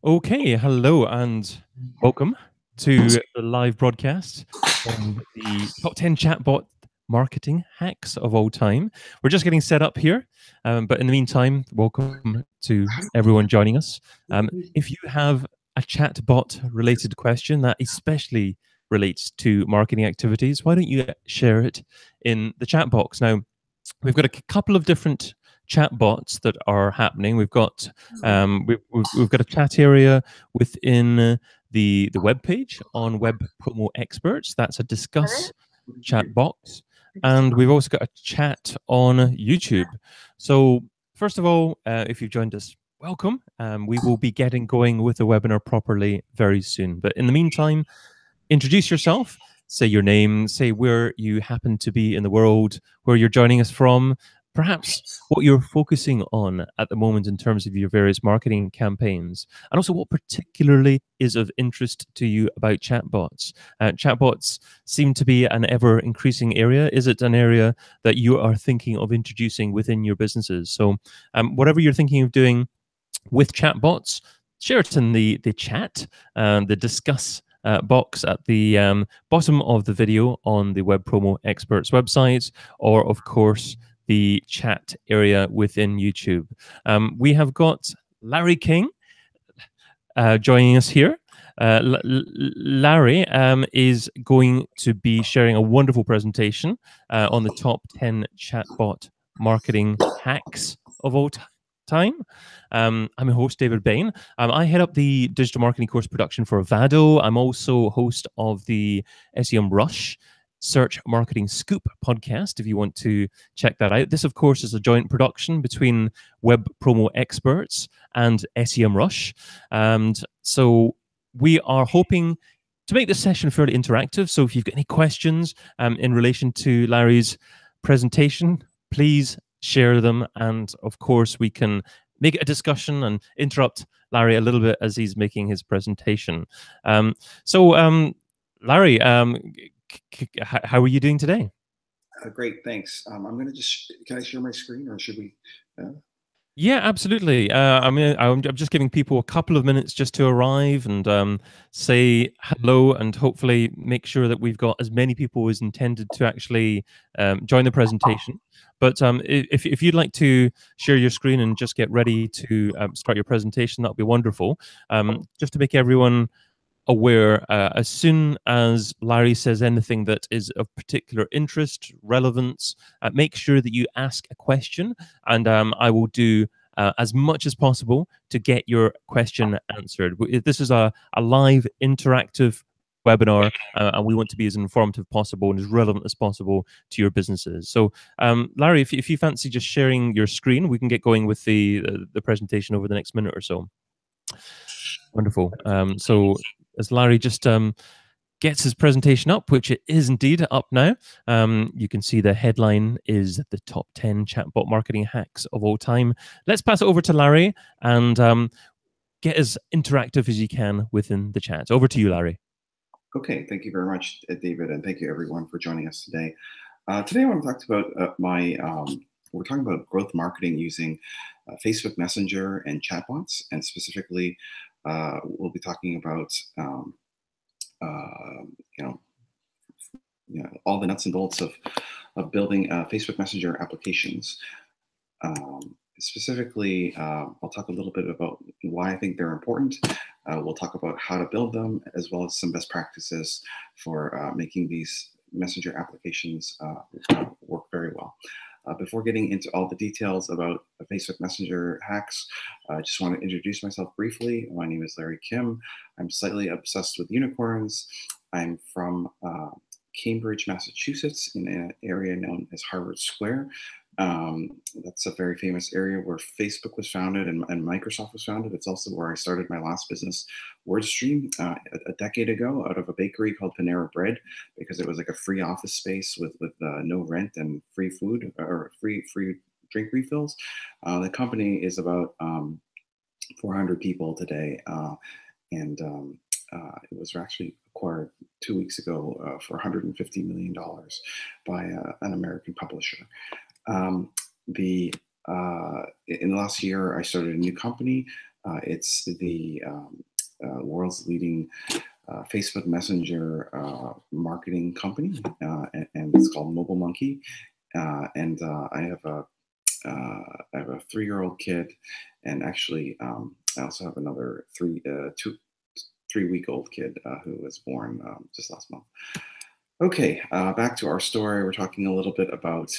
Okay, hello and welcome to the live broadcast on the top 10 chatbot marketing hacks of all time. We're just getting set up here, but in the meantime, welcome to everyone joining us. If you have a chatbot related question that especially relates to marketing activities, why don't you share it in the chat box? Now, we've got a couple of different chatbots that are happening. We've got we've got a chat area within the web page on WebPromoExperts. That's a discuss chat box, and we've also got a chat on YouTube. So first of all, if you've joined us, welcome. We will be getting going with the webinar properly very soon. But in the meantime, introduce yourself, say your name, say where you happen to be in the world, where you're joining us from, perhaps what you're focusing on at the moment in terms of your various marketing campaigns, and also what particularly is of interest to you about chatbots. Chatbots seem to be an ever increasing area. Is it an area that you are thinking of introducing within your businesses? So whatever you're thinking of doing with chatbots, share it in the chat, the discuss box at the bottom of the video on the WebPromoExperts website, or of course the chat area within YouTube. We have got Larry King joining us here. Larry is going to be sharing a wonderful presentation on the top 10 chatbot marketing hacks of all time. I'm a host, David Bain. I head up the digital marketing course production for AVADO. I'm also host of the SEMrush Search Marketing Scoop podcast, if you want to check that out. This, of course, is a joint production between WebPromoExperts and SEMrush. And so we are hoping to make this session fairly interactive. So if you've got any questions in relation to Larry's presentation, please share them. And of course, we can make it a discussion and interrupt Larry a little bit as he's making his presentation. Larry, how are you doing today? Great, thanks. I'm going to can I share my screen or should we? Yeah, absolutely. I'm just giving people a couple of minutes just to arrive and say hello, and hopefully make sure that we've got as many people as intended to actually join the presentation. But if you'd like to share your screen and just get ready to start your presentation, that would be wonderful. Just to make everyone aware, as soon as Larry says anything that is of particular interest, relevance, make sure that you ask a question, and I will do as much as possible to get your question answered. This is a live, interactive webinar, and we want to be as informative possible and as relevant as possible to your businesses. So, Larry, if you fancy just sharing your screen, we can get going with the presentation over the next minute or so. Wonderful. So as Larry just gets his presentation up, which it is indeed up now, you can see the headline is the top 10 chatbot marketing hacks of all time. Let's pass it over to Larry and get as interactive as you can within the chat. Over to you, Larry. Okay, thank you very much, David, and thank you everyone for joining us today. Today I want to talk about we're talking about growth marketing using Facebook Messenger and chatbots, and specifically we'll be talking about all the nuts and bolts of building Facebook Messenger applications. Specifically, I'll talk a little bit about why I think they're important. We'll talk about how to build them, as well as some best practices for making these messenger applications work very well. Before getting into all the details about Facebook Messenger hacks, I just want to introduce myself briefly. My name is Larry Kim. I'm slightly obsessed with unicorns. I'm from Cambridge, Massachusetts, in an area known as Harvard Square. That's a very famous area where Facebook was founded and Microsoft was founded. It's also where I started my last business, WordStream, a decade ago, out of a bakery called Panera Bread, because it was like a free office space with no rent and free food or free drink refills. The company is about 400 people today, and it was actually acquired 2 weeks ago for $150 million by an American publisher. In the last year, I started a new company It's the world's leading Facebook Messenger marketing company, and it's called MobileMonkey. And I have a 3-year-old kid, and actually I also have another 3-week-old kid who was born just last month. Okay, back to our story. We're talking a little bit about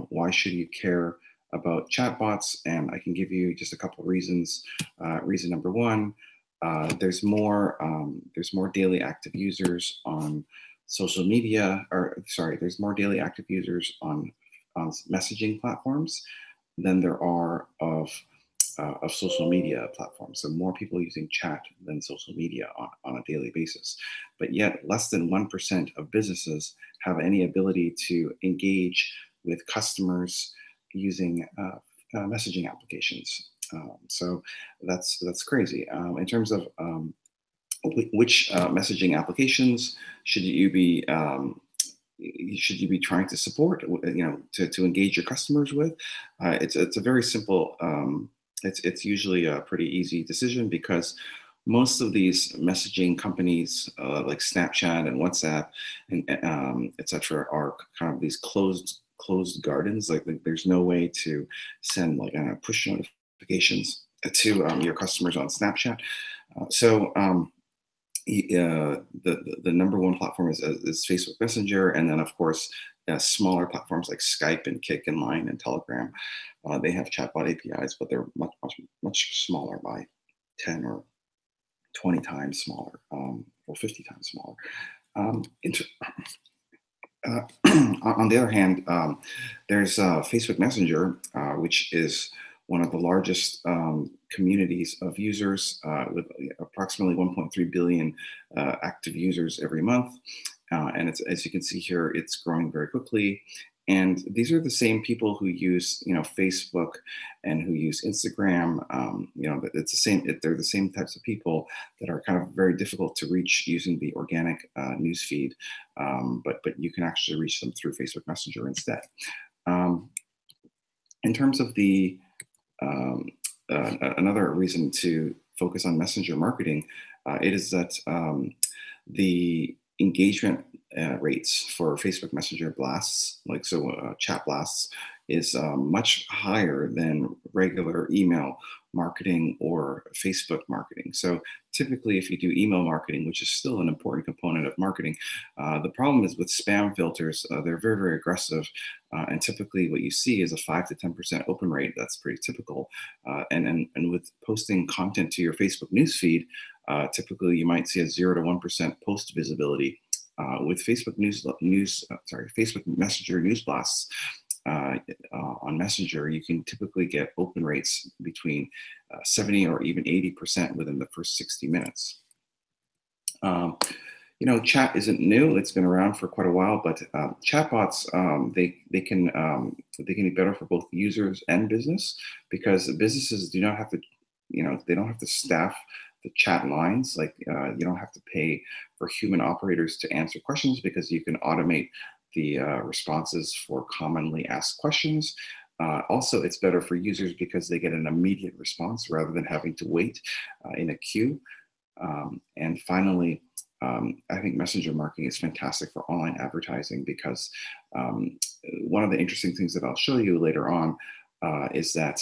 why should you care about chatbots, and I can give you just a couple of reasons. Reason number one. There's more daily active users on social media, there's more daily active users on messaging platforms than there are of social media platforms. So more people using chat than social media on a daily basis. But yet less than 1% of businesses have any ability to engage with customers using messaging applications. So that's crazy. In terms of which messaging applications should you be trying to support, to engage your customers with? It's a very simple. It's usually a pretty easy decision, because most of these messaging companies like Snapchat and WhatsApp and etc. are kind of these closed gardens. Like there's no way to send push notifications to your customers on Snapchat. The number one platform is Facebook Messenger, and then of course smaller platforms like Skype and Kik and Line and Telegram. They have chatbot APIs, but they're much smaller, by 10 or 20 times smaller, or 50 times smaller. On the other hand, there's Facebook Messenger, which is one of the largest communities of users, with approximately 1.3 billion active users every month. And it's, as you can see here, it's growing very quickly. And these are the same people who use, Facebook and who use Instagram. It's the same. They're the same types of people that are kind of very difficult to reach using the organic news feed. But you can actually reach them through Facebook Messenger instead. In terms of the another reason to focus on messenger marketing, it is that the engagement rates for Facebook Messenger blasts, chat blasts, is much higher than regular email marketing or Facebook marketing. So typically, if you do email marketing, which is still an important component of marketing, the problem is with spam filters. They're very, very aggressive. And typically what you see is a 5 to 10% open rate. That's pretty typical. And with posting content to your Facebook newsfeed, typically you might see a 0 to 1% post visibility. With Facebook Facebook Messenger news blasts on Messenger, you can typically get open rates between 70 or even 80% within the first 60 minutes. Chat isn't new; it's been around for quite a while. But chatbots, they can be better for both users and business, because businesses do not have to, they don't have to staff the chat lines. You don't have to pay for human operators to answer questions, because you can automate the responses for commonly asked questions. Also, it's better for users because they get an immediate response rather than having to wait in a queue. And finally, I think messenger marketing is fantastic for online advertising, because one of the interesting things that I'll show you later on is that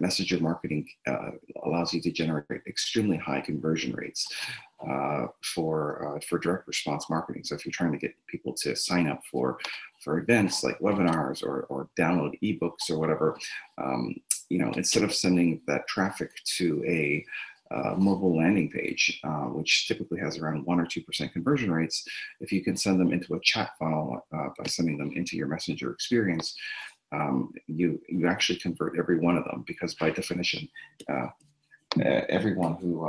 messenger marketing allows you to generate extremely high conversion rates for direct response marketing. So if you're trying to get people to sign up for events like webinars or download ebooks or whatever, instead of sending that traffic to a mobile landing page, which typically has around 1 or 2% conversion rates, if you can send them into a chat funnel by sending them into your messenger experience, you actually convert every one of them, because by definition, everyone who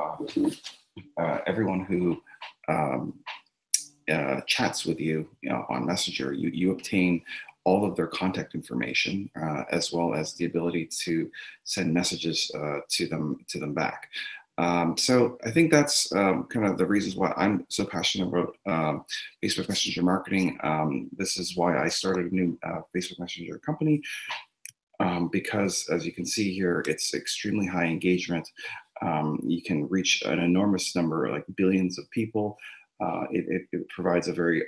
chats with you, on Messenger, you obtain all of their contact information, as well as the ability to send messages to them back. So I think that's kind of the reasons why I'm so passionate about Facebook Messenger marketing. This is why I started a new Facebook Messenger company. because, as you can see here, it's extremely high engagement. You can reach an enormous number, like billions of people. It provides a very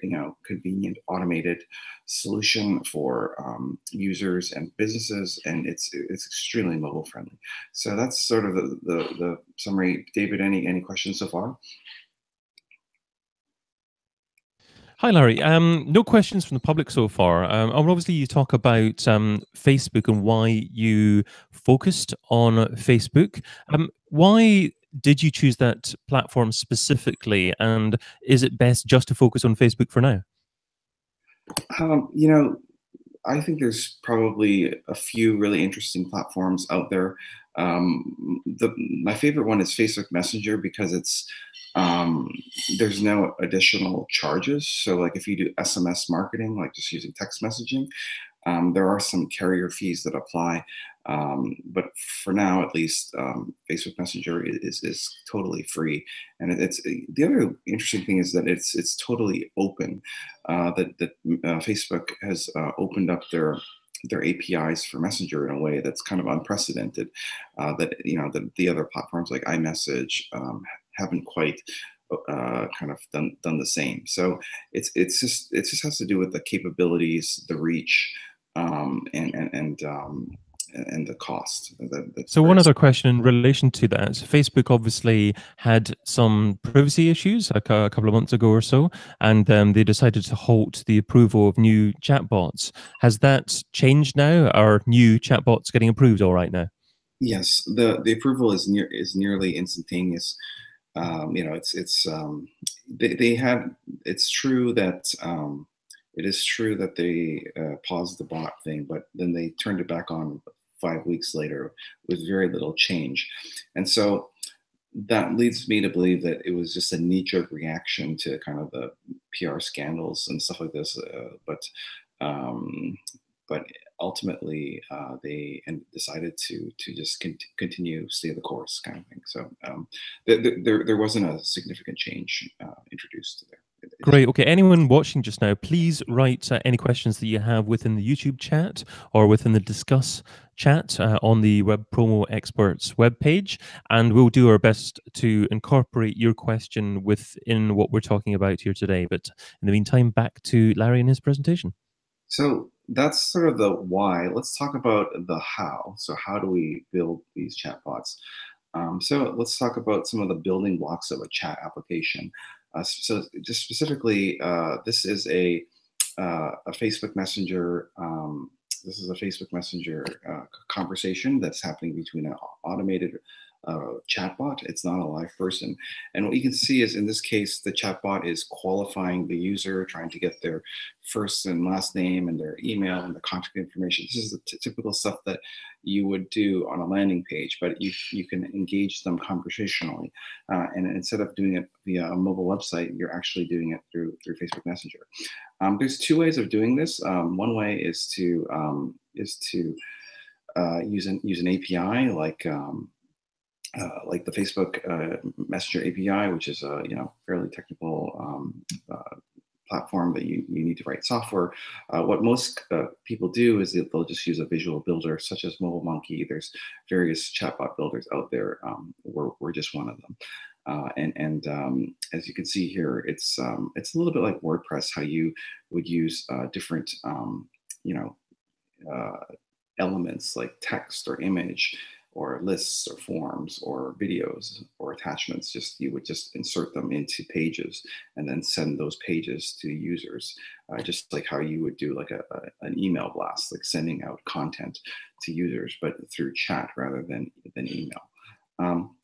convenient automated solution for users and businesses, and it's extremely mobile friendly. So that's sort of the summary. David, any questions so far? Hi, Larry. No questions from the public so far. Obviously, you talk about Facebook and why you focused on Facebook. Why did you choose that platform specifically? And is it best just to focus on Facebook for now? I think there's probably a few really interesting platforms out there. My favorite one is Facebook Messenger because there's no additional charges. So like if you do SMS marketing, like just using text messaging, there are some carrier fees that apply. But for now, at least, Facebook Messenger is totally free. And it's the other interesting thing is that it's totally open. That Facebook has opened up their APIs for Messenger in a way that's kind of unprecedented. That the other platforms like iMessage haven't quite kind of done the same. So it just has to do with the capabilities, the reach, and the cost. So one other question in relation to that. Facebook obviously had some privacy issues like a couple of months ago or so, and they decided to halt the approval of new chatbots. Has that changed now? Are new chatbots getting approved all right now? Yes, the approval is nearly instantaneous. They had. It's true that it is true that they paused the bot thing, but then they turned it back on 5 weeks later with very little change. And so that leads me to believe that it was just a knee-jerk reaction to kind of the PR scandals and stuff like this. But ultimately, they decided to just continue, stay the course, kind of thing. So there wasn't a significant change introduced there. Great. Okay. Anyone watching just now, please write any questions that you have within the YouTube chat or within the discuss chat on the WebPromoExperts webpage, and we'll do our best to incorporate your question within what we're talking about here today. But in the meantime, back to Larry and his presentation. So that's sort of the why. Let's talk about the how. So how do we build these chatbots? So let's talk about some of the building blocks of a chat application. So just specifically, this is a Facebook Messenger. This is a Facebook Messenger conversation that's happening between an automated chatbot. It's not a live person. And what you can see is in this case, the chatbot is qualifying the user, trying to get their first and last name and their email and the contact information. This is the typical stuff that you would do on a landing page, but you can engage them conversationally. And instead of doing it via a mobile website, you're actually doing it through Facebook Messenger. There's two ways of doing this. One way is to use an API like the Facebook Messenger API, which is a fairly technical platform that you need to write software. What most people do is they'll just use a visual builder such as MobileMonkey. There's various chatbot builders out there. We're just one of them. As you can see here, it's a little bit like WordPress, how you would use different elements like text or image, or lists or forms or videos or attachments. You would just insert them into pages and then send those pages to users, just like how you would do like an email blast, like sending out content to users, but through chat rather than email.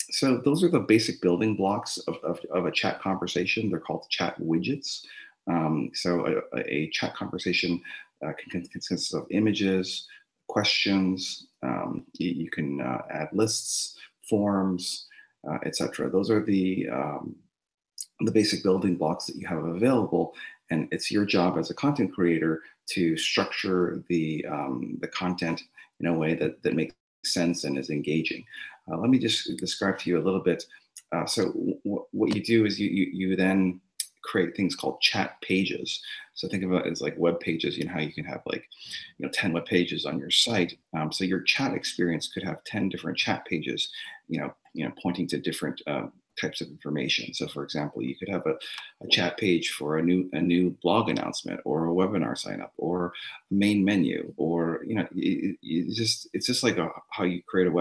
So those are the basic building blocks of a chat conversation. They're called chat widgets. So a chat conversation consists of images, questions. You can add lists, forms, etc. Those are the basic building blocks that you have available, and it's your job as a content creator to structure the content in a way that makes sense and is engaging. Let me just describe to you a little bit. So what you do is you then create things called chat pages. So think about it as like web pages. You know how you can have like 10 web pages on your site. So your chat experience could have 10 different chat pages, pointing to different types of information. So for example, you could have a chat page for a new blog announcement, or a webinar sign up, or a main menu, or it's just like how you create a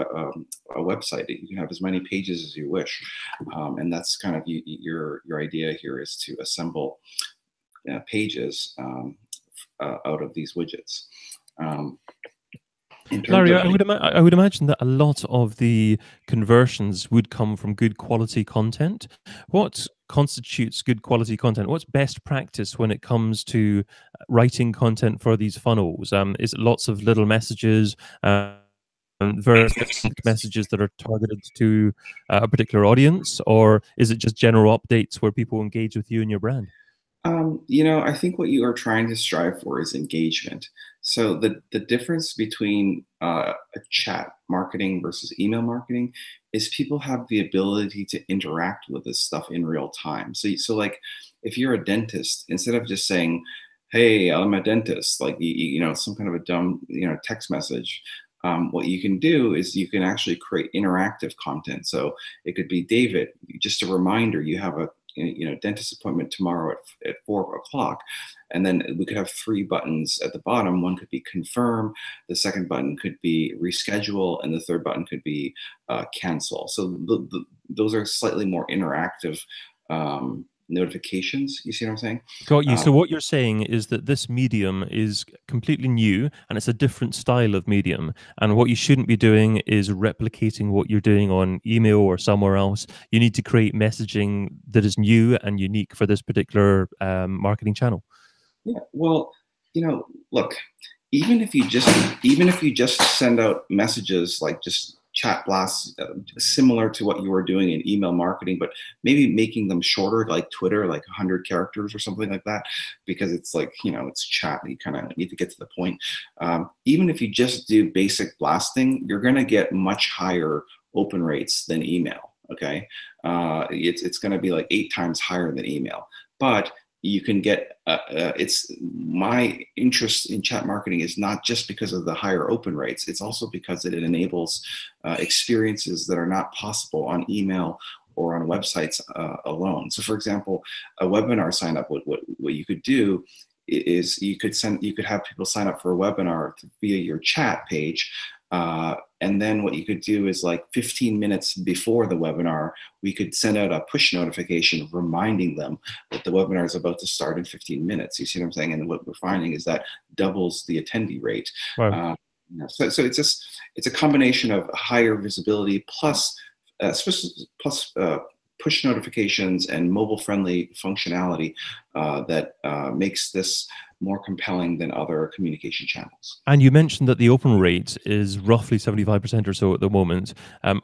website. You can have as many pages as you wish, and that's kind of your idea here is to assemble pages out of these widgets. Larry, I would imagine that a lot of the conversions would come from good quality content. What constitutes good quality content? What's best practice when it comes to writing content for these funnels? Is it lots of little messages, very specific messages that are targeted to a particular audience, or is it just general updates where people engage with you and your brand? I think what you are trying to strive for is engagement. So the difference between a chat marketing versus email marketing is people have the ability to interact with this stuff in real time. So like if you're a dentist, instead of just saying, "Hey, I'm a dentist," like some kind of a dumb text message. What you can do is you can actually create interactive content. So it could be, "David, just a reminder, you have a dentist appointment tomorrow at 4 o'clock." And then we could have 3 buttons at the bottom. One could be confirm, the second button could be reschedule, and the third button could be cancel. So those are slightly more interactive notifications. You see what I'm saying? Got you. So what you're saying is that this medium is completely new and it's a different style of medium. And what you shouldn't be doing is replicating what you're doing on email or somewhere else. You need to create messaging that is new and unique for this particular marketing channel. Yeah. Well, look, even if you just send out messages like just chat blasts similar to what you were doing in email marketing, but maybe making them shorter, like Twitter, like 100 characters or something like that, because it's like, it's chat. You kind of need to get to the point. Even if you just do basic blasting, you're going to get much higher open rates than email. Okay. It's going to be like 8 times higher than email, but you can get, it's my interest in chat marketing is not just because of the higher open rates. It's also because it enables experiences that are not possible on email or on websites alone. So for example, a webinar sign up, what you could do is you could have people sign up for a webinar via your chat page. And then what you could do is like 15 minutes before the webinar, we could send out a push notification reminding them that the webinar is about to start in 15 minutes. You see what I'm saying? And what we're finding is that doubles the attendee rate. Wow. So it's a combination of higher visibility plus push notifications and mobile-friendly functionality that makes this more compelling than other communication channels. And you mentioned that the open rate is roughly 75% or so at the moment.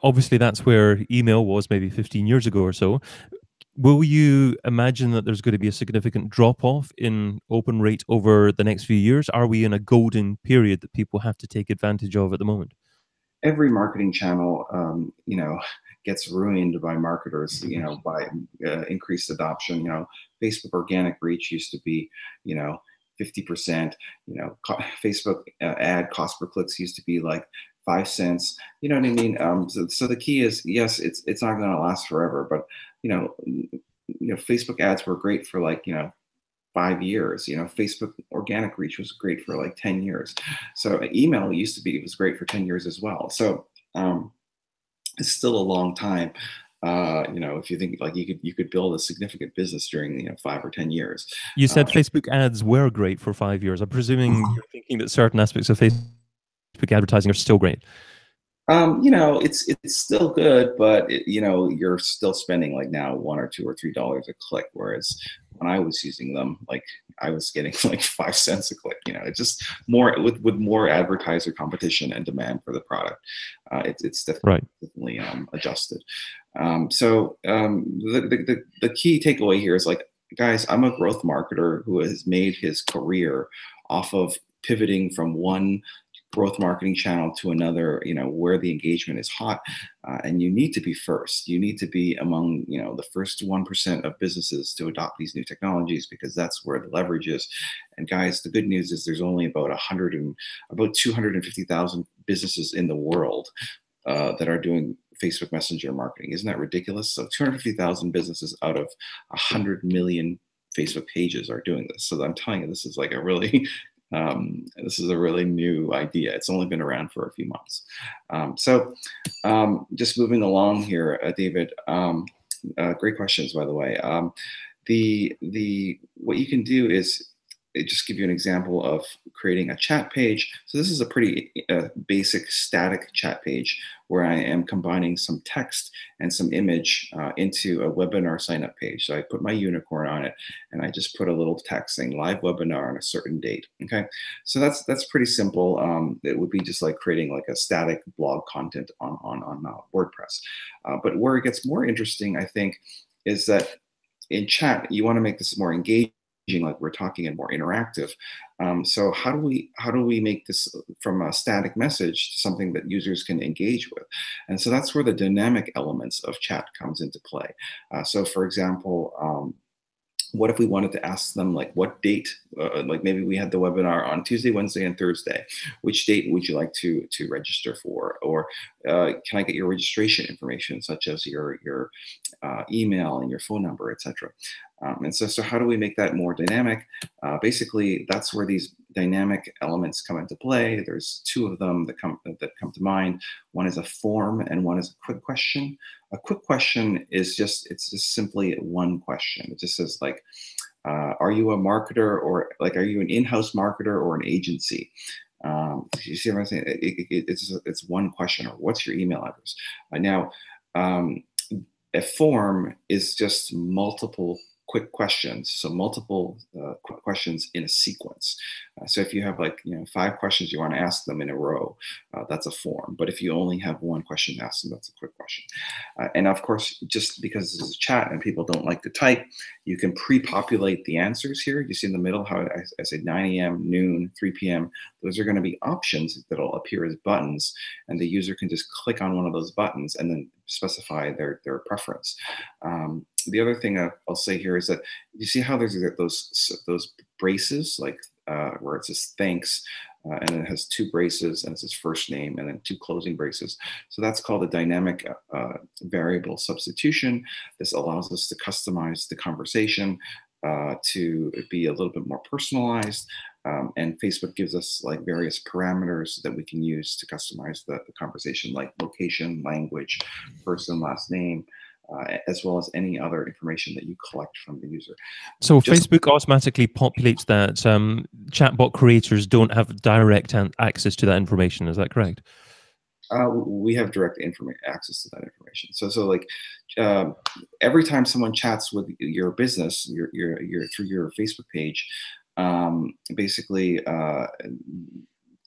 Obviously, that's where email was maybe 15 years ago or so. Will you imagine that there's going to be a significant drop-off in open rate over the next few years? Are we in a golden period that people have to take advantage of at the moment? Every marketing channel, gets ruined by marketers, by increased adoption. Facebook organic reach used to be, 50%. Facebook ad cost per clicks used to be like 5 cents. You know what I mean? So the key is, yes, it's not going to last forever, but Facebook ads were great for like 5 years. Facebook organic reach was great for like 10 years. So email was great for 10 years as well. So it's still a long time. If you think like you could build a significant business during 5 or 10 years. You said Facebook ads were great for 5 years. I'm presuming you're thinking that certain aspects of Facebook advertising are still great. It's still good, but you're still spending like now $1 or $2 or $3 a click, whereas when I was using them, like I was getting like 5 cents a click. It's just more with more advertiser competition and demand for the product. It's definitely adjusted. So the key takeaway here is like, guys, I'm a growth marketer who has made his career off of pivoting from one growth marketing channel to another, where the engagement is hot, and you need to be first. You need to be among, the first 1% of businesses to adopt these new technologies, because that's where the leverage is. And guys, the good news is there's only about 250,000 businesses in the world that are doing Facebook Messenger marketing. Isn't that ridiculous? So 250,000 businesses out of 100 million Facebook pages are doing this. So I'm telling you, this is like a really new idea. It's only been around for a few months. Just moving along here, David. Great questions, by the way. What you can do is just give you an example of creating a chat page. So this is a pretty basic static chat page where I am combining some text and some image into a webinar sign up page. So I put my unicorn on it and I just put a little text saying live webinar on a certain date. Okay, so that's pretty simple. It would be just like creating like a static blog content on WordPress. But where it gets more interesting, I think, is that in chat, you want to make this more engaging, like we're talking, and more interactive. So how do we make this from a static message to something that users can engage with? And so that's where the dynamic elements of chat comes into play. So for example, what if we wanted to ask them, like, what date, like maybe we had the webinar on Tuesday, Wednesday, and Thursday. Which date would you like to register for? Or can I get your registration information, such as your email and your phone number, etc. And so how do we make that more dynamic? Basically, that's where these dynamic elements come into play. There's two of them that come to mind. One is a form and one is a quick question. A quick question is just simply one question. It just says like, are you a marketer, or like, are you an in-house marketer or an agency? You see what I'm saying? It's one question. Or what's your email address? Now, a form is just multiple quick questions. So multiple quick questions in a sequence. So if you have 5 questions you want to ask them in a row, that's a form. But if you only have one question to ask them, that's a quick question. And of course, just because this is a chat and people don't like to type, you can pre-populate the answers here. You see in the middle how I say 9 a.m., noon, 3 p.m. Those are going to be options that'll appear as buttons, and the user can just click on one of those buttons and then specify their preference. The other thing I'll say here is that you see how there's those braces, like where it says thanks, and it has 2 braces, and it says first name, and then 2 closing braces. So that's called a dynamic variable substitution. This allows us to customize the conversation to be a little bit more personalized. And Facebook gives us like various parameters that we can use to customize the conversation, like location, language, first and last name, as well as any other information that you collect from the user. So Facebook automatically populates that. Chatbot creators don't have direct access to that information. Is that correct? We have direct access to that information. So like every time someone chats with your business, through your Facebook page, basically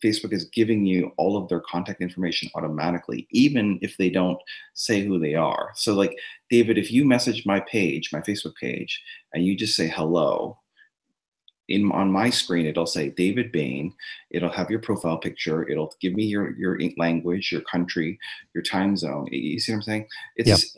Facebook is giving you all of their contact information automatically, even if they don't say who they are. So like, David, if you message my page, my Facebook page, and you just say hello, on my screen, it'll say David Bain. It'll have your profile picture. It'll give me your language, your country, your time zone. You see what I'm saying? It's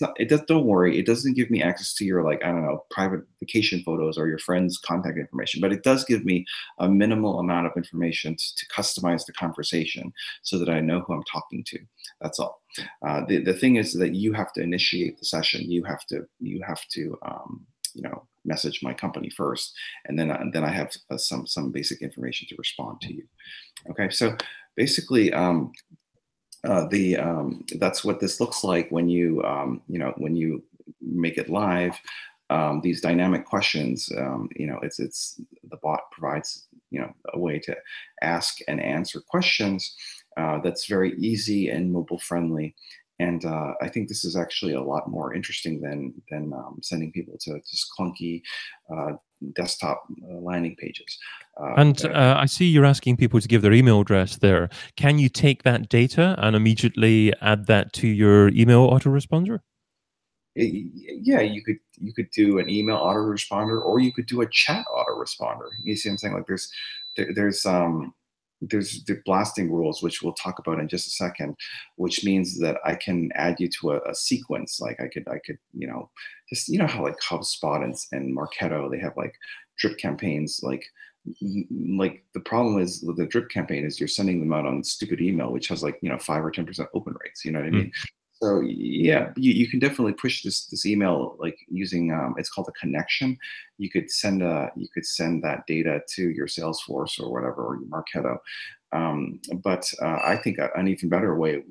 not. It does. Don't worry. It doesn't give me access to your, like, I don't know, private vacation photos or your friends' contact information. But it does give me a minimal amount of information to customize the conversation so that I know who I'm talking to. That's all. The thing is that you have to initiate the session. You have to message my company first, and then I have some basic information to respond to you. Okay, so basically, that's what this looks like when you when you make it live. These dynamic questions, it's the bot provides a way to ask and answer questions that's very easy and mobile friendly. And I think this is actually a lot more interesting than sending people to just clunky desktop landing pages. I see you're asking people to give their email address there. Can you take that data and immediately add that to your email autoresponder? Yeah, you could do an email autoresponder, or you could do a chat autoresponder. You see what I'm saying? Like there's there's the blasting rules, which we'll talk about in just a second, which means that I can add you to a sequence. Like I could, just, how like HubSpot and Marketo, they have like drip campaigns. Like the problem is with the drip campaign is you're sending them out on stupid email, which has like, 5 or 10% open rates. You know what I mean? So yeah, you can definitely push this email like using it's called a connection. You could send that data to your Salesforce or whatever, or your Marketo. But I think an even better way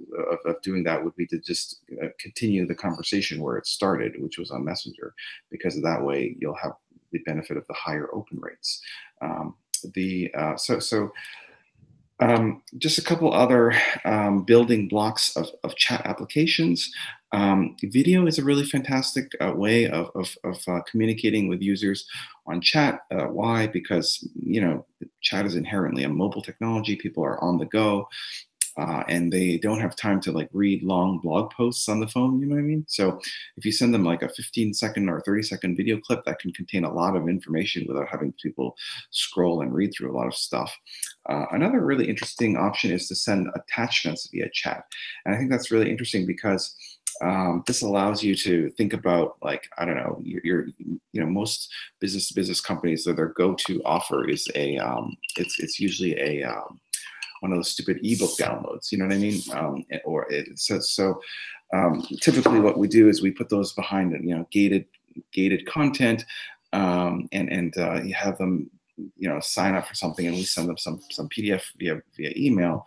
of doing that would be to just continue the conversation where it started, which was on Messenger, because that way you'll have the benefit of the higher open rates. Just a couple other building blocks of chat applications. Video is a really fantastic way of communicating with users on chat. Why? Because chat is inherently a mobile technology. People are on the go. And they don't have time to like read long blog posts on the phone, you know what I mean? So if you send them like a 15-second or 30-second video clip that can contain a lot of information without having people scroll and read through a lot of stuff. Another really interesting option is to send attachments via chat. And I think that's really interesting because this allows you to think about, like, I don't know, most business companies, that their go-to offer is it's usually one of those stupid ebook downloads, you know what I mean? Typically what we do is we put those behind, gated content, and you have them, sign up for something, and we send them some PDF via email.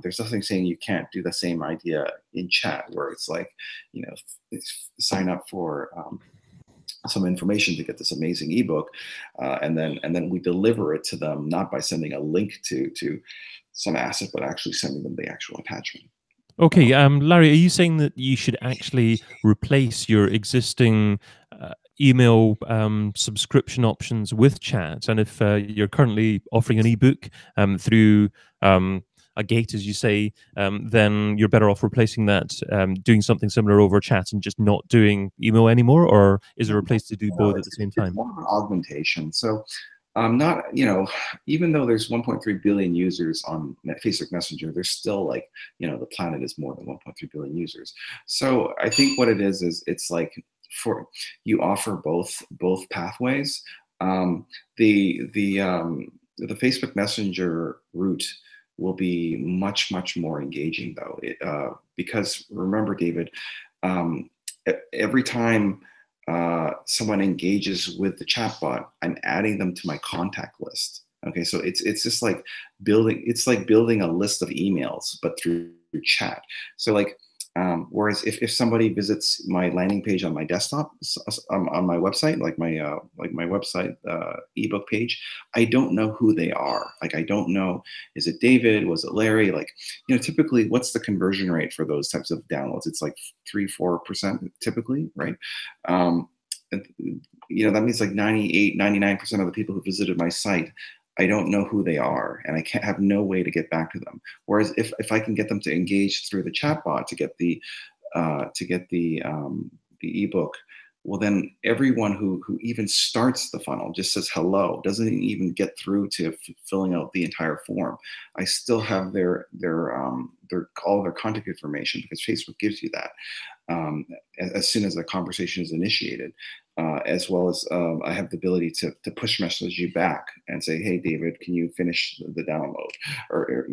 There's nothing saying you can't do the same idea in chat, where it's like, sign up for some information to get this amazing ebook, and then we deliver it to them, not by sending a link to some asset, but actually sending them the actual attachment. Okay, Larry, are you saying that you should actually replace your existing email subscription options with chat? And if you're currently offering an ebook through a gate, as you say, then you're better off replacing that, doing something similar over chat and just not doing email anymore? Or is there a place to do both at the same time? It's more of an augmentation. So not, even though there's 1.3 billion users on Facebook Messenger, there's still like, the planet is more than 1.3 billion users. So I think what it is it's like, you offer both pathways. The Facebook Messenger route will be much more engaging, though, because remember, David, every time someone engages with the chatbot, I'm adding them to my contact list. Okay, so it's just like building a list of emails, but through chat. So like, whereas if somebody visits my landing page on my desktop, on my website, like my website ebook page, I don't know who they are. Like, I don't know, is it David? Was it Larry? Like, typically, what's the conversion rate for those types of downloads? It's like 3-4% typically, right? That means like 98-99% of the people who visited my site, I don't know who they are, and I can't have no way to get back to them. Whereas if I can get them to engage through the chatbot to get the ebook, well, then everyone who even starts the funnel just says hello, doesn't even get through to filling out the entire form. I still have their all their contact information, because Facebook gives you that as soon as the conversation is initiated. As well as I have the ability to push message you back and say, hey, David, can you finish the download, or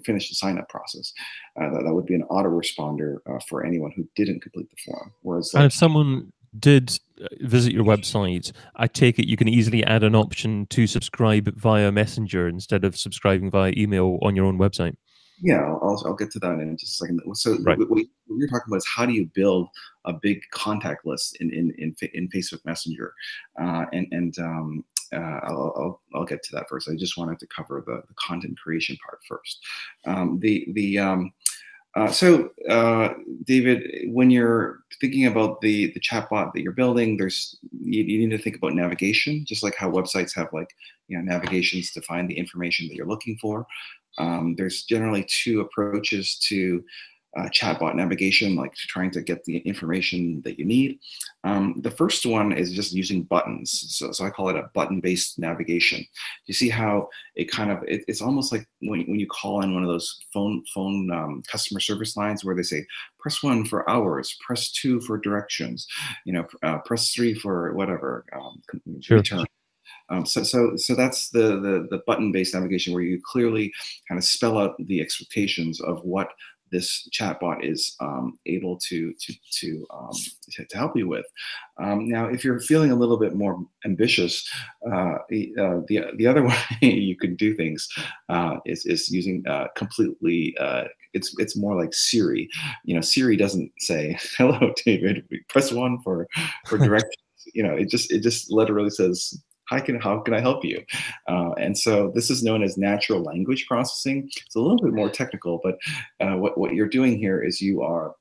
finish the sign up process? That would be an autoresponder for anyone who didn't complete the form. Whereas, and if someone did visit your website, I take it you can easily add an option to subscribe via Messenger instead of subscribing via email on your own website. Yeah, I'll get to that in just a second. So right. What you're talking about is how do you build a big contact list in Facebook Messenger, I'll get to that first. I just wanted to cover the content creation part first. David, when you're thinking about the chatbot that you're building, you need to think about navigation, just like how websites have navigations to find the information that you're looking for. There's generally two approaches to chatbot navigation, like trying to get the information that you need. The first one is just using buttons. So I call it a button-based navigation. You see how it kind of, it's almost like when you call in one of those phone customer service lines where they say, press 1 for hours, press 2 for directions, press 3 for whatever, Sure. return. So that's the button-based navigation where you clearly kind of spell out the expectations of what this chatbot is able to help you with. Now, if you're feeling a little bit more ambitious, the other way you could do things is using completely. It's more like Siri. Siri doesn't say, "Hello, David. Press 1 for directions." It just literally says, how can I help you? And so this is known as natural language processing. It's a little bit more technical, but what you're doing here is you are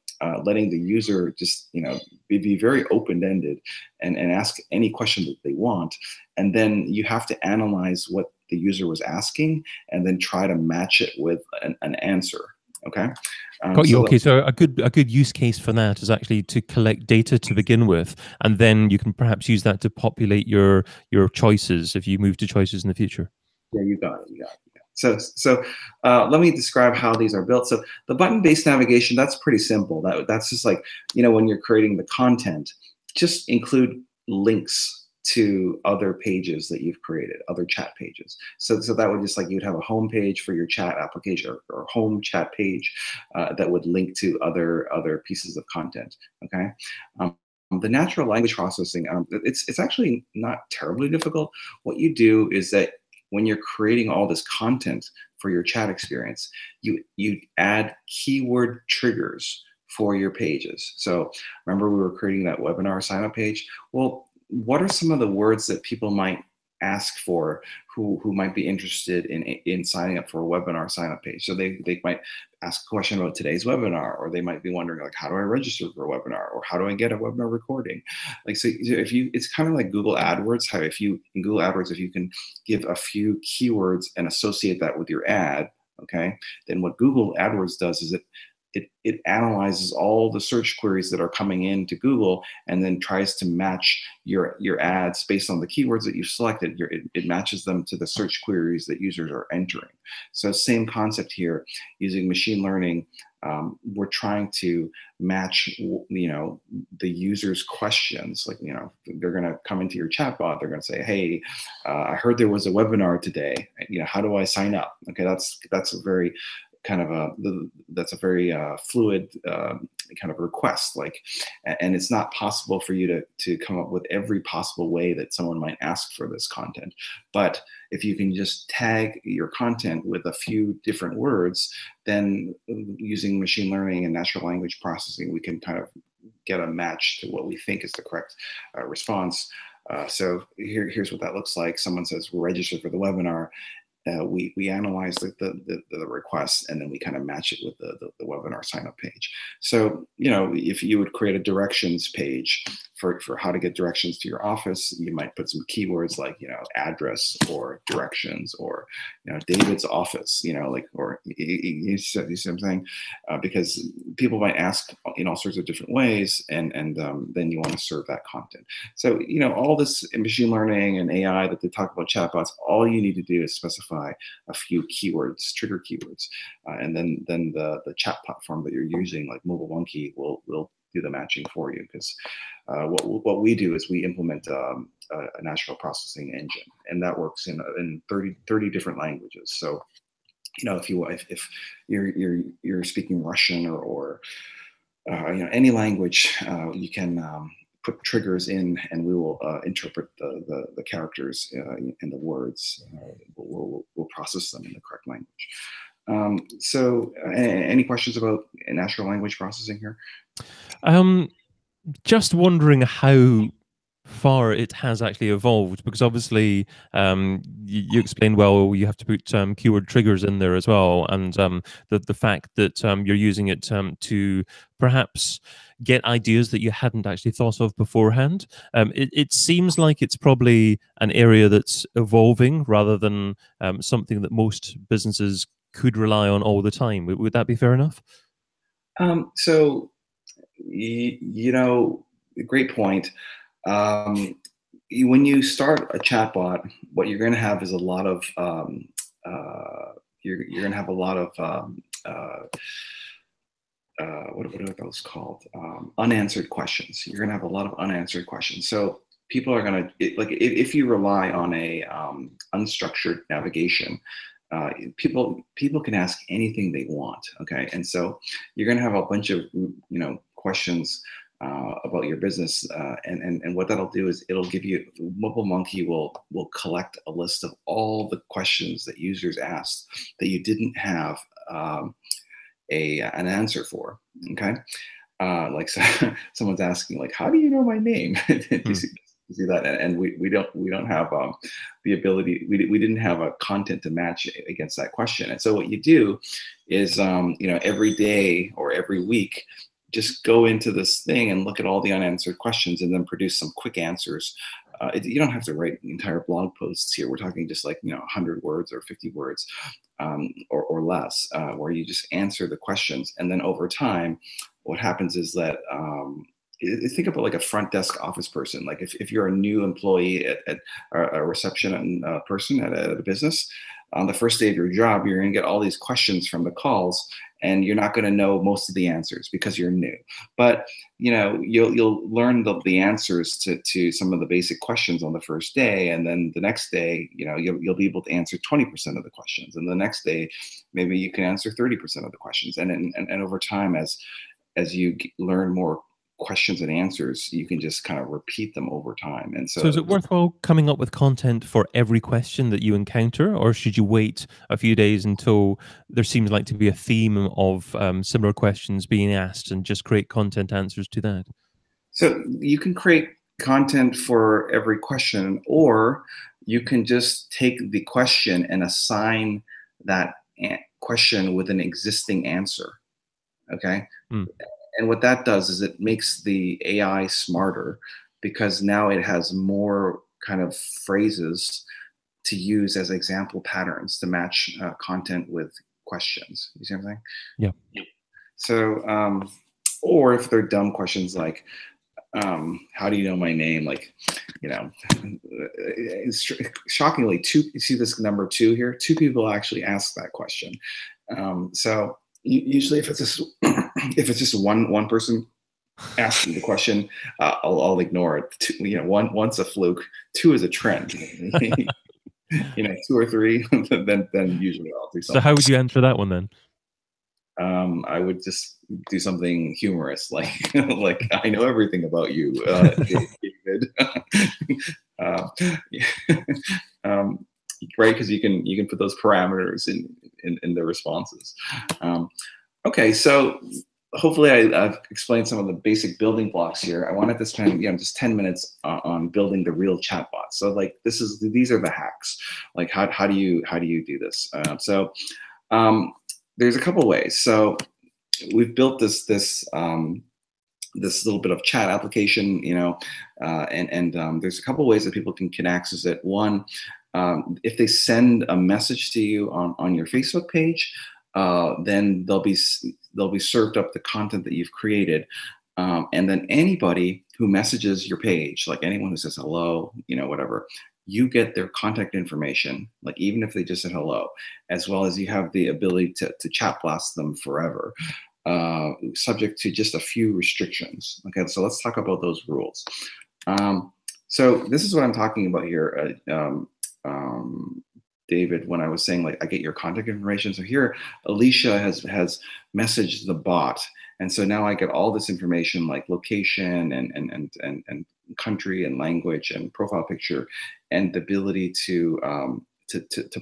letting the user just be very open-ended and ask any question that they want, and then you have to analyze what the user was asking and then try to match it with an answer. Okay. Got you. Okay, so a good use case for that is actually to collect data to begin with, and then you can perhaps use that to populate your choices if you move to choices in the future. Yeah, you got it. So let me describe how these are built. So the button-based navigation, that's pretty simple. That's just like, when you're creating the content, just include links to other pages that you've created, other chat pages. So that would just like, you'd have a home page for your chat application or home chat page that would link to other pieces of content. Okay. The natural language processing, it's actually not terribly difficult. What you do is that when you're creating all this content for your chat experience, you add keyword triggers for your pages. So remember we were creating that webinar sign-up page? Well, what are some of the words that people might ask for who might be interested in signing up for a webinar sign-up page? So they might ask a question about today's webinar, or they might be wondering like, how do I register for a webinar, or how do I get a webinar recording? Like, so it's kind of like Google AdWords, how in Google AdWords, if you can give a few keywords and associate that with your ad, okay, then what Google AdWords does is it analyzes all the search queries that are coming into Google and then tries to match your ads based on the keywords that you've selected. It matches them to the search queries that users are entering. So same concept here, using machine learning. We're trying to match, the user's questions. Like, they're going to come into your chatbot. They're going to say, "Hey, I heard there was a webinar today. How do I sign up?" Okay, that's a very that's a very fluid kind of request, and it's not possible for you to come up with every possible way that someone might ask for this content. But if you can just tag your content with a few different words, then using machine learning and natural language processing, we can kind of get a match to what we think is the correct response. So here's what that looks like. Someone says, "We're registered for the webinar." We analyze the request, and then we kind of match it with the webinar sign up page. So, if you would create a directions page for how to get directions to your office, you might put some keywords like, address or directions or, David's office, or you see what I'm saying? Because people might ask in all sorts of different ways, and then you want to serve that content. So, all this machine learning and AI that they talk about chatbots, all you need to do is specify a few keywords, trigger keywords, and then the chat platform that you're using, like MobileMonkey, will do the matching for you. Because what we do is we implement a natural processing engine, and that works in 30 different languages. So, if you're speaking Russian or any language, you can put triggers in, and we will interpret the characters and the words. We'll process them in the correct language. So any questions about natural language processing here? Just wondering how far it has actually evolved, because obviously you explained well you have to put keyword triggers in there as well, and the fact that you're using it to perhaps get ideas that you hadn't actually thought of beforehand. It seems like it's probably an area that's evolving rather than something that most businesses could rely on all the time. Would that be fair enough? So, you know, great point. When you start a chatbot, what you're going to have is a lot of you're going to have a lot of what are those called? Unanswered questions. You're going to have a lot of unanswered questions. So people are going to like if you rely on a unstructured navigation. People can ask anything they want, okay? And so you're going to have a bunch of questions about your business, and what that'll do is it'll give you MobileMonkey will collect a list of all the questions that users asked that you didn't have an answer for, okay? Like someone's asking, like, how do you know my name? You see that, and we don't have the ability. We didn't have a content to match against that question. And so what you do is every day or every week, just go into this thing and look at all the unanswered questions and then produce some quick answers. You don't have to write entire blog posts here. We're talking just like 100 words or 50 words or less, where you just answer the questions. And then over time, what happens is that think about like a front desk office person. Like if you're a new employee at a reception person at a business, on the first day of your job, you're going to get all these questions from the calls, and you're not going to know most of the answers because you're new. But you'll learn the answers to some of the basic questions on the first day, and then the next day, you'll be able to answer 20% of the questions, and the next day, maybe you can answer 30% of the questions, and over time, as you learn more questions and answers, you can just kind of repeat them over time. And so is it worthwhile coming up with content for every question that you encounter, or should you wait a few days until there seems like to be a theme of similar questions being asked and just create content answers to that? So you can create content for every question, or you can just take the question and assign that question with an existing answer. Okay. And what that does is it makes the AI smarter, because now it has more kind of phrases to use as example patterns to match content with questions. You see what I'm saying? Yeah. So, or if they're dumb questions like, how do you know my name? Like, shockingly, you see this number 2 here? 2 people actually ask that question. So usually if it's just one person asking the question, I'll ignore it. One's a fluke, 2 is a trend. 2 or 3, then usually I'll do something. So how would you answer that one then? I would just do something humorous, like like I know everything about you, David. Right, because you can put those parameters in the responses. Okay, so hopefully I've explained some of the basic building blocks here. I wanted to spend just 10 minutes on building the real chatbots. So like these are the hacks. Like how do you do this? There's a couple ways. So we've built this little bit of chat application, and there's a couple ways that people can access it. One, if they send a message to you on your Facebook page, then they'll be served up the content that you've created, and then anybody who messages your page, like anyone who says hello, whatever, you get their contact information, like even if they just said hello, as well as you have the ability to chat blast them forever, subject to just a few restrictions. Okay, so let's talk about those rules. So this is what I'm talking about here, David, when I was saying like I get your contact information. So here Alicia has messaged the bot, and so now I get all this information like location and country and language and profile picture, and the ability to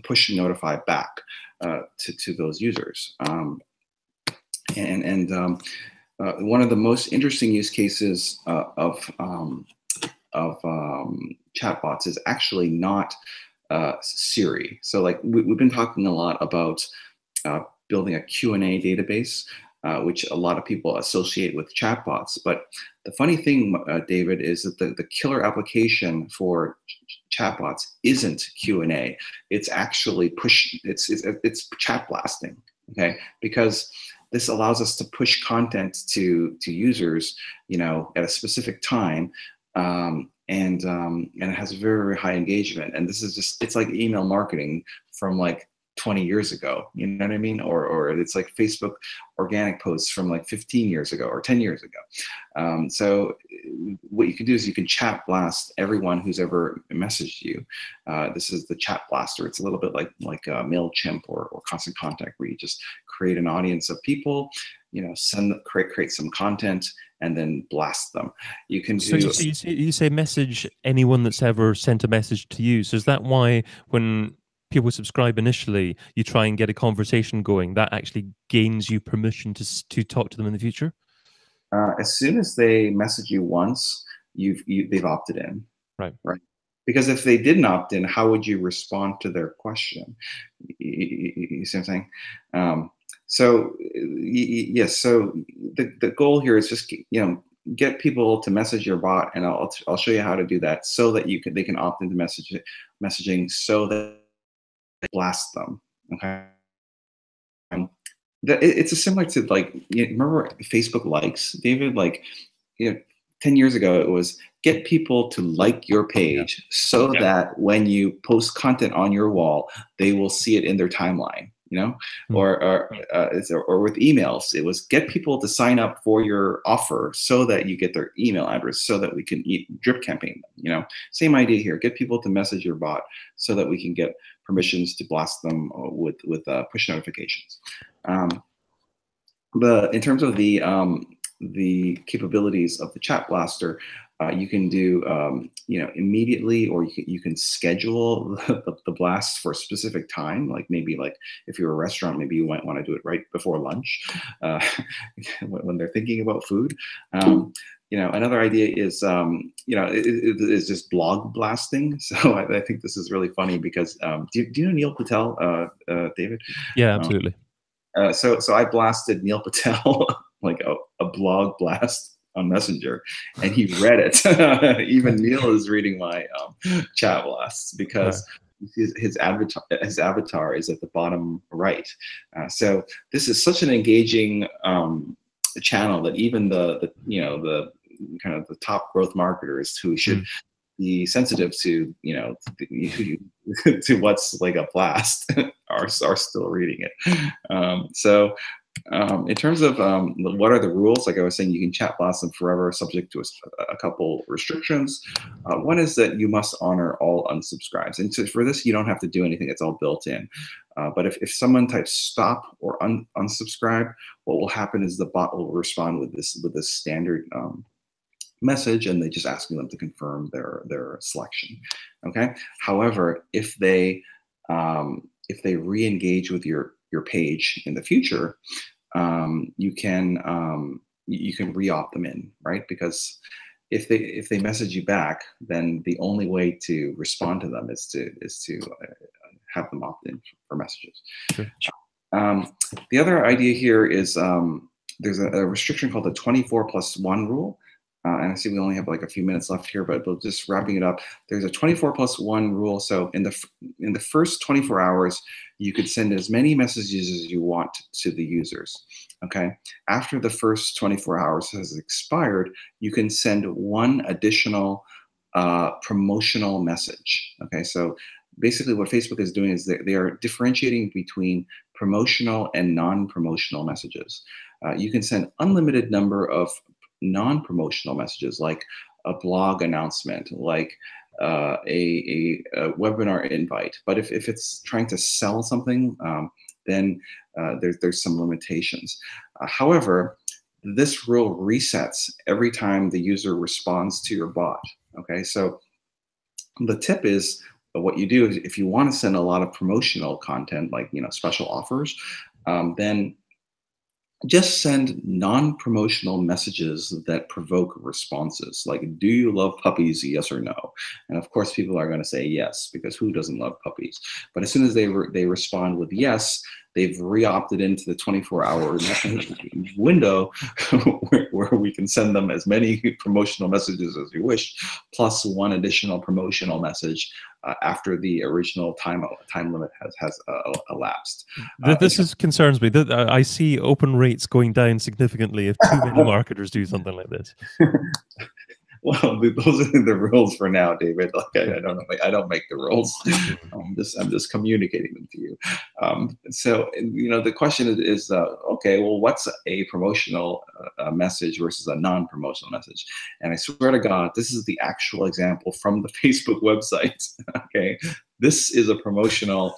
push and notify back to those users. One of the most interesting use cases of chatbots is actually not Siri. So like we've been talking a lot about building a Q&A database, which a lot of people associate with chatbots. But the funny thing, David, is that the killer application for chatbots isn't Q&A. It's actually it's chat blasting. Okay, because this allows us to push content to users, at a specific time. And it has very, very high engagement. And this is just, it's like email marketing from like 20 years ago, you know what I mean? Or it's like Facebook organic posts from like 15 years ago or 10 years ago. So what you can do is you can chat blast everyone who's ever messaged you. This is the chat blaster. It's a little bit like MailChimp or Constant Contact, where you just create an audience of people, create some content, and then blast them. You can do. So you say message anyone that's ever sent a message to you. So is that why when people subscribe initially, you try and get a conversation going that actually gains you permission to talk to them in the future? As soon as they message you once, they've opted in. Right. Because if they didn't opt in, how would you respond to their question? You see what I'm saying? So yes. So the goal here is just get people to message your bot, and I'll show you how to do that so that they can opt into messaging so that they blast them. Okay. It's similar to remember Facebook likes, David? 10 years ago, it was get people to like your page so that when you post content on your wall, they will see it in their timeline. Or with emails, it was get people to sign up for your offer so that you get their email address so that we can drip campaign them. Same idea here. Get people to message your bot so that we can get permissions to blast them with push notifications. In terms of the capabilities of the chat blaster, you can do immediately, or you can schedule the blast for a specific time. Like maybe if you're a restaurant, maybe you might want to do it right before lunch when they're thinking about food. Another idea is is just blog blasting. So I think this is really funny because do you know Neil Patel, David? Yeah, absolutely. So I blasted Neil Patel like a blog blast on Messenger, and he read it. Even Neil is reading my chat blasts because his avatar is at the bottom right. So this is such an engaging channel that even the kind of the top growth marketers who should be sensitive to to what's like a blast are still reading it. In terms of what are the rules, like I was saying, you can chat blast them forever, subject to a couple restrictions. One is that you must honor all unsubscribes, and so for this you don't have to do anything; it's all built in. But if someone types stop or unsubscribe, what will happen is the bot will respond with this standard message, and they're just asking them to confirm their selection. Okay. However, if they re-engage with your page in the future, you can re-opt them in, right? Because if they message you back, then the only way to respond to them is to have them opt in for messages. Sure. The other idea here is there's a restriction called the 24+1 rule. And I see we only have like a few minutes left here, but just wrapping it up, there's a 24+1 rule. So in the first 24 hours, you could send as many messages as you want to the users. Okay. After the first 24 hours has expired, you can send one additional promotional message. Okay. So basically what Facebook is doing is they are differentiating between promotional and non-promotional messages. You can send unlimited number of non-promotional messages, like a blog announcement, like a webinar invite. But if it's trying to sell something, then there's some limitations. However, this rule resets every time the user responds to your bot. Okay, so the tip is what you do is if you want to send a lot of promotional content, like special offers, then just send non-promotional messages that provoke responses, like, do you love puppies, yes or no? And of course, people are going to say yes, because who doesn't love puppies? But as soon as they respond with yes, they've re-opted into the 24-hour window where we can send them as many promotional messages as you wish, plus one additional promotional message after the original time limit has elapsed. This concerns me. I see open rates going down significantly if too many marketers do something like this. Well, those are the rules for now, David. Like, I don't make the rules. I'm just communicating them to you. So the question is okay, well, what's a promotional message versus a non-promotional message? And I swear to God, this is the actual example from the Facebook website. Okay, this is a promotional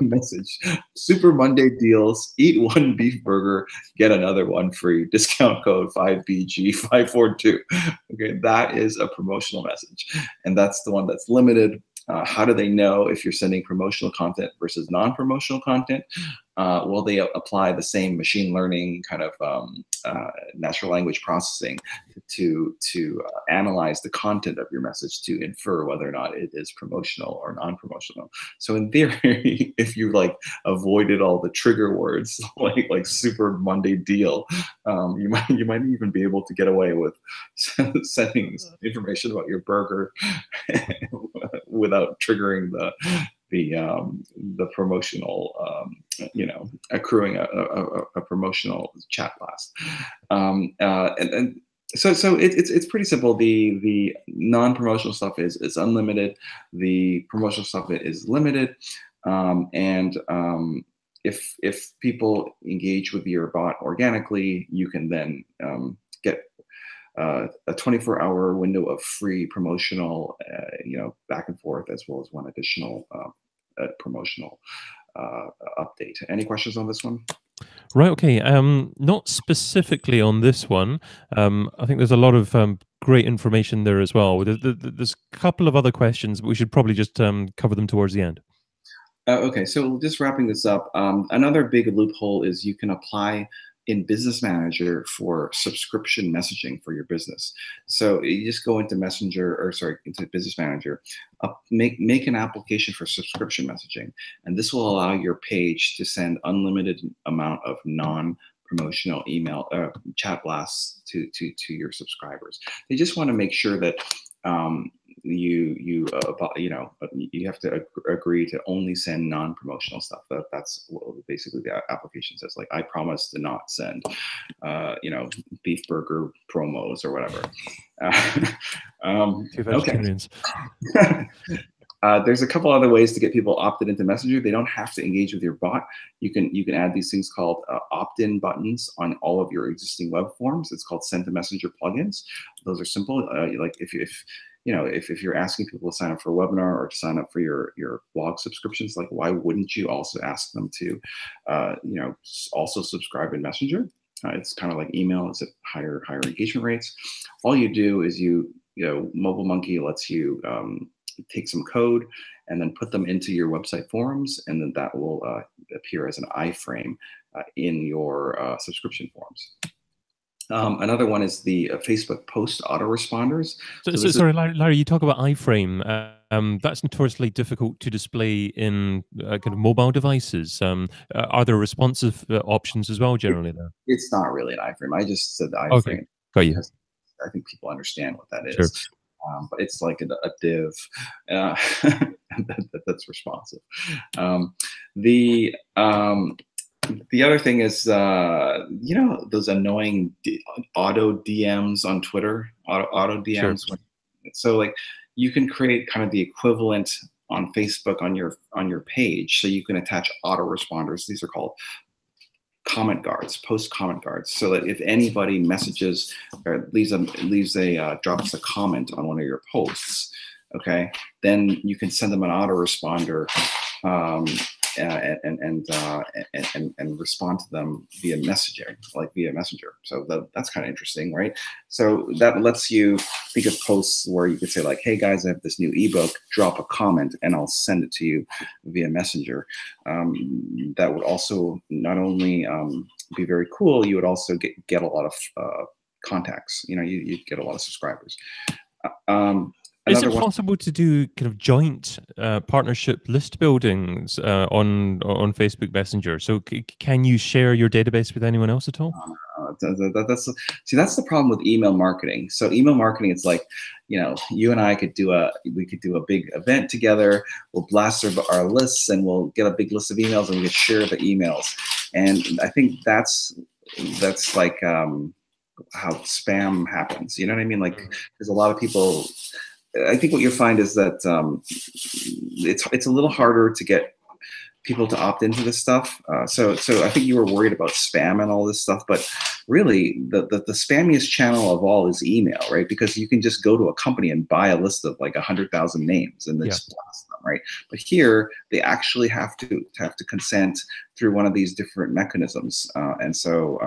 message. Super Monday deals, eat one beef burger, get another one free. Discount code 5BG542. Okay, that is a promotional message. And that's the one that's limited. How do they know if you're sending promotional content versus non-promotional content? Well, they apply the same machine learning kind of natural language processing to analyze the content of your message to infer whether or not it is promotional or non-promotional. So in theory, if you like avoided all the trigger words like Super Monday deal, you might even be able to get away with sending information about your burger without triggering the promotional, accruing a promotional chat blast. So it's pretty simple. The non-promotional stuff is unlimited. The promotional stuff is limited. If people engage with your bot organically, you can then get a 24-hour window of free promotional, back and forth, as well as one additional promotional update. Any questions on this one? Right. Okay. Not specifically on this one. I think there's a lot of great information there as well. There's a couple of other questions, but we should probably just cover them towards the end. Okay. So just wrapping this up, another big loophole is you can apply in Business Manager for subscription messaging for your business. So you just go into into Business Manager, make an application for subscription messaging, and this will allow your page to send unlimited amount of non-promotional email chat blasts to your subscribers. They just want to make sure that you have to agree to only send non-promotional stuff. That's what basically the application says. Like, I promise to not send, beef burger promos or whatever. Vegetarians. Okay. There's a couple other ways to get people opted into Messenger. They don't have to engage with your bot. You can add these things called opt-in buttons on all of your existing web forms. It's called Send to Messenger plugins. Those are simple. Like if you're asking people to sign up for a webinar or to sign up for your blog subscriptions, like, why wouldn't you also ask them to, also subscribe in Messenger? It's kind of like email. It's at higher engagement rates. All you do is MobileMonkey lets you take some code and then put them into your website forums, and then that will appear as an iframe in your subscription forms. Another one is the Facebook post autoresponders. Sorry, Larry, you talk about iframe. That's notoriously difficult to display in kind of mobile devices. Are there responsive options as well generally there? It's not really an iframe. I just said the iframe. Okay, got you. I think people understand what that is. Sure. But it's like a div that's responsive. The other thing is, those annoying auto DMs on Twitter, auto DMs. Sure. So like, you can create kind of the equivalent on Facebook on your page. So you can attach autoresponders. These are called comment guards, post comment guards, so that if anybody messages or drops a comment on one of your posts, okay, then you can send them an autoresponder and respond to them via Messenger. So that's kind of interesting, right? So that lets you think of posts where you could say like, hey guys, I have this new ebook, drop a comment and I'll send it to you via Messenger. That would also not only be very cool, you would also get a lot of contacts. You'd get a lot of subscribers. Is it another one. possible to do kind of joint partnership list buildings on Facebook Messenger? So can you share your database with anyone else at all? That's the problem with email marketing. So email marketing, it's like, you and I could do a big event together. We'll blast our lists, and we'll get a big list of emails, and we can share the emails. And I think that's like how spam happens. You know what I mean? Like, there's a lot of people. I think what you'll find is that it's a little harder to get people to opt into this stuff. So I think you were worried about spam and all this stuff, but really the spammiest channel of all is email, right? Because you can just go to a company and buy a list of like 100,000 names and then just blast them, right? But here they actually have to consent through one of these different mechanisms, and so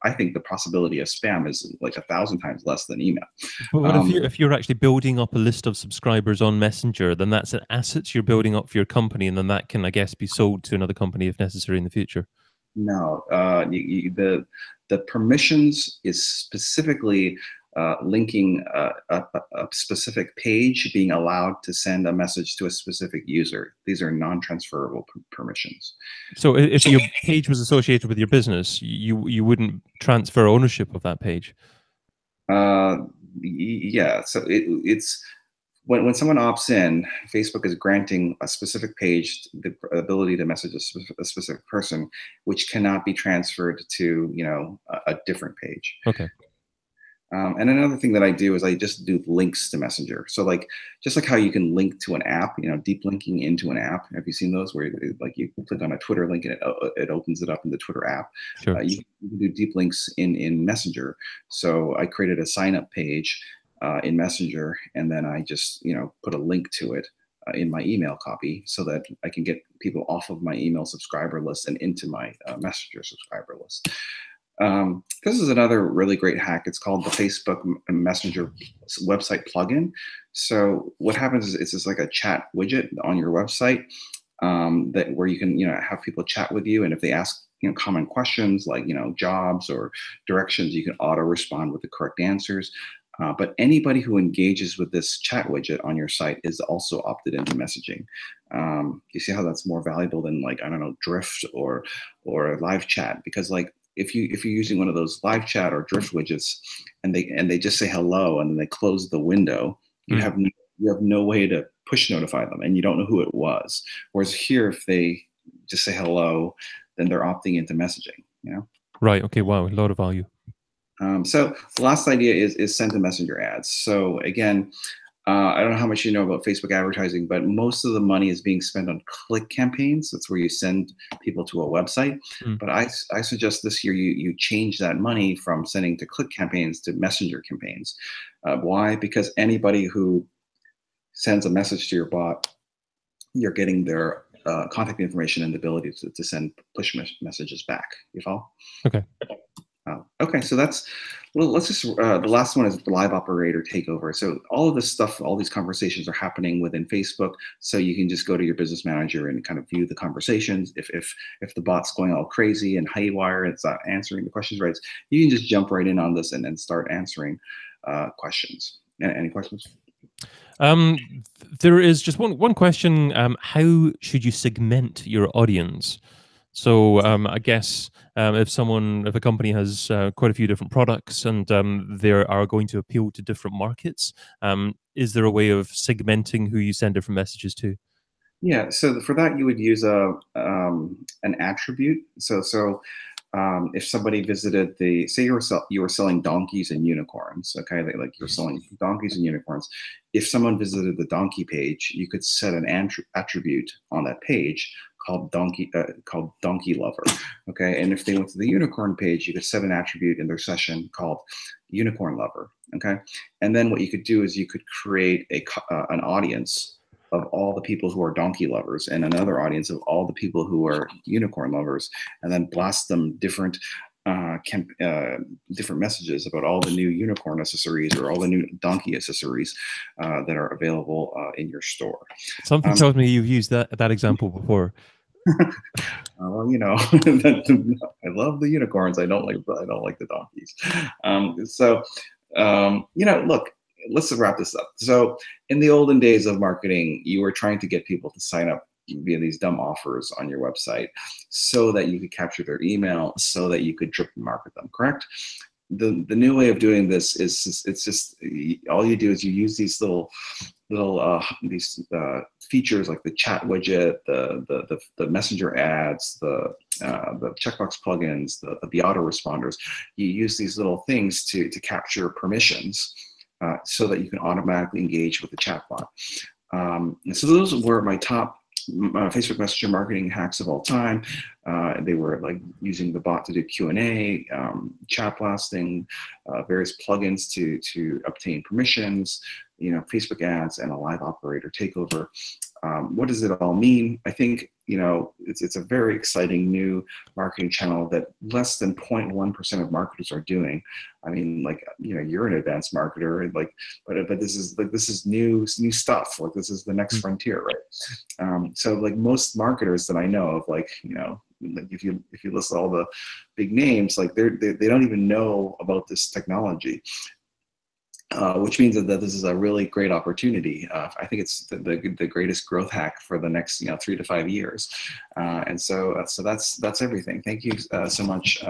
I think the possibility of spam is like 1,000 times less than email. But what if you're actually building up a list of subscribers on Messenger, then that's an asset you're building up for your company, and then that can, I guess, be sold to another company if necessary in the future. No, the permissions is specifically linking a specific page being allowed to send a message to a specific user. These are non-transferable permissions. So if your page was associated with your business, you wouldn't transfer ownership of that page? Yeah, so it's when someone opts in, Facebook is granting a specific page the ability to message a specific person, which cannot be transferred to a different page. Okay. And another thing that I do is I just do links to Messenger. So just like how you can link to an app, deep linking into an app. Have you seen those where you click on a Twitter link and it opens it up in the Twitter app? Sure. You can do deep links in Messenger. So I created a sign up page in Messenger, and then I just put a link to it in my email copy so that I can get people off of my email subscriber list and into my Messenger subscriber list. This is another really great hack. It's called the Facebook Messenger website plugin. So what happens is it's just like a chat widget on your website where you can have people chat with you, and if they ask common questions like jobs or directions, you can auto respond with the correct answers. But anybody who engages with this chat widget on your site is also opted into messaging. You see how that's more valuable than Drift or live chat? Because if you're using one of those live chat or Drift widgets and they just say hello and then they close the window, you have no way to push notify them, and you don't know who it was. Whereas here, if they just say hello, then they're opting into messaging. Right. Okay. Wow. A lot of value. So the last idea is send to messenger ads. So again, I don't know how much you know about Facebook advertising, but most of the money is being spent on click campaigns. That's where you send people to a website. But I suggest this year you change that money from sending to click campaigns to messenger campaigns. Why? Because anybody who sends a message to your bot, you're getting their contact information and the ability to send push messages back. You follow? Okay. Okay, so let's just, the last one is the live operator takeover. So all of this stuff, all these conversations are happening within Facebook. So you can just go to your business manager and kind of view the conversations. If the bot's going all crazy and haywire, it's not answering the questions right, you can just jump right in on this and then start answering questions. Any questions? There is just one question. How should you segment your audience? So I guess if a company has quite a few different products and they are going to appeal to different markets, is there a way of segmenting who you send different messages to? Yeah, so for that you would use an attribute. So if somebody visited say you were selling donkeys and unicorns, okay, you're selling donkeys and unicorns. If someone visited the donkey page, you could set an attribute on that page called donkey lover, okay. And if they went to the unicorn page, you could set an attribute in their session called unicorn lover, okay. And then what you could do is you could create an audience of all the people who are donkey lovers and another audience of all the people who are unicorn lovers, and then blast them different messages about all the new unicorn accessories or all the new donkey accessories that are available in your store. Something tells me you've used that example before. Well, I love the unicorns. I don't like the donkeys. Look, let's wrap this up. So in the olden days of marketing, you were trying to get people to sign up via these dumb offers on your website so that you could capture their email, so that you could drip and market them, correct? The new way of doing this is it's just all you do is you use these little features like the chat widget, the messenger ads, the checkbox plugins, the autoresponders. You use these little things to capture permissions so that you can automatically engage with the chatbot. And so those were my top Facebook Messenger marketing hacks of all time. They were like using the bot to do Q&A, chat blasting, various plugins to obtain permissions, Facebook ads, and a live operator takeover. What does it all mean? I think, it's a very exciting new marketing channel that less than 0.1% of marketers are doing. I mean, like, you're an advanced marketer, like, but this is new stuff. Like, this is the next frontier, right? So like most marketers that I know of, like, like if you list all the big names, like they don't even know about this technology. Which means that this is a really great opportunity. I think it's the greatest growth hack for the next 3 to 5 years, and so that's everything. Thank you so much,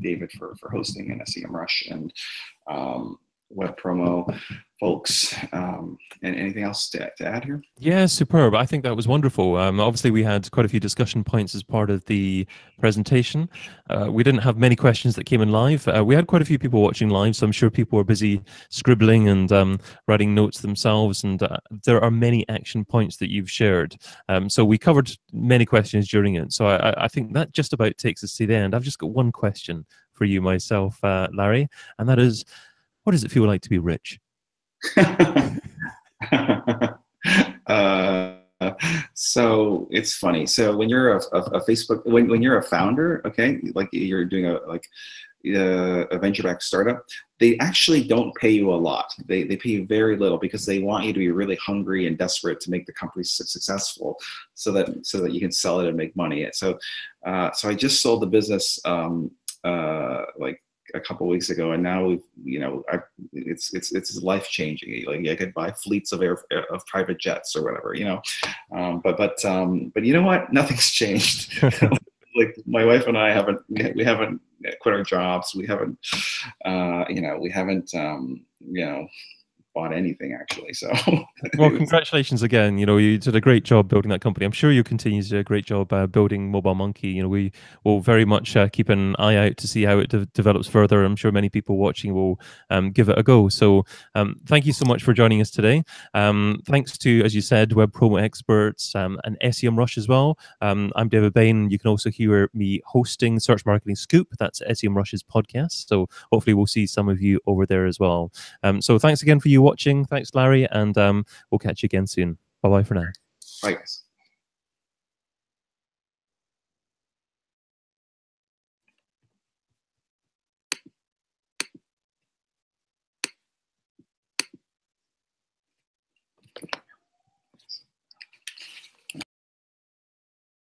David, for hosting, and SEMrush and Web Promo folks. And anything else to add here? Yeah, superb. I think that was wonderful. Obviously, we had quite a few discussion points as part of the presentation. We didn't have many questions that came in live. We had quite a few people watching live, so I'm sure people were busy scribbling and writing notes themselves. And there are many action points that you've shared. So we covered many questions during it. So I think that just about takes us to the end. I've just got one question for you myself, Larry, and that is, what does it feel like to be rich? So it's funny. So when you're a Facebook, when you're a founder, okay, like you're doing a venture-backed startup, they actually don't pay you a lot. They pay you very little because they want you to be really hungry and desperate to make the company successful, so that you can sell it and make money. So I just sold the business like a couple of weeks ago, and now it's life changing. Like I could buy fleets of private jets or whatever, but you know what? Nothing's changed. Like my wife and I haven't quit our jobs. We haven't bought anything, actually. So well, congratulations again. You did a great job building that company. I'm sure you'll continue to do a great job building MobileMonkey. We will very much keep an eye out to see how it develops further. I'm sure many people watching will give it a go. So thank you so much for joining us today. Thanks to, as you said, WebPromoExperts and SEMrush as well. I'm David Bain. You can also hear me hosting Search Marketing Scoop. That's SEMrush's podcast. So hopefully we'll see some of you over there as well. So thanks again for you watching. Thanks, Larry, and we'll catch you again soon. Bye-bye for now. Bye, guys.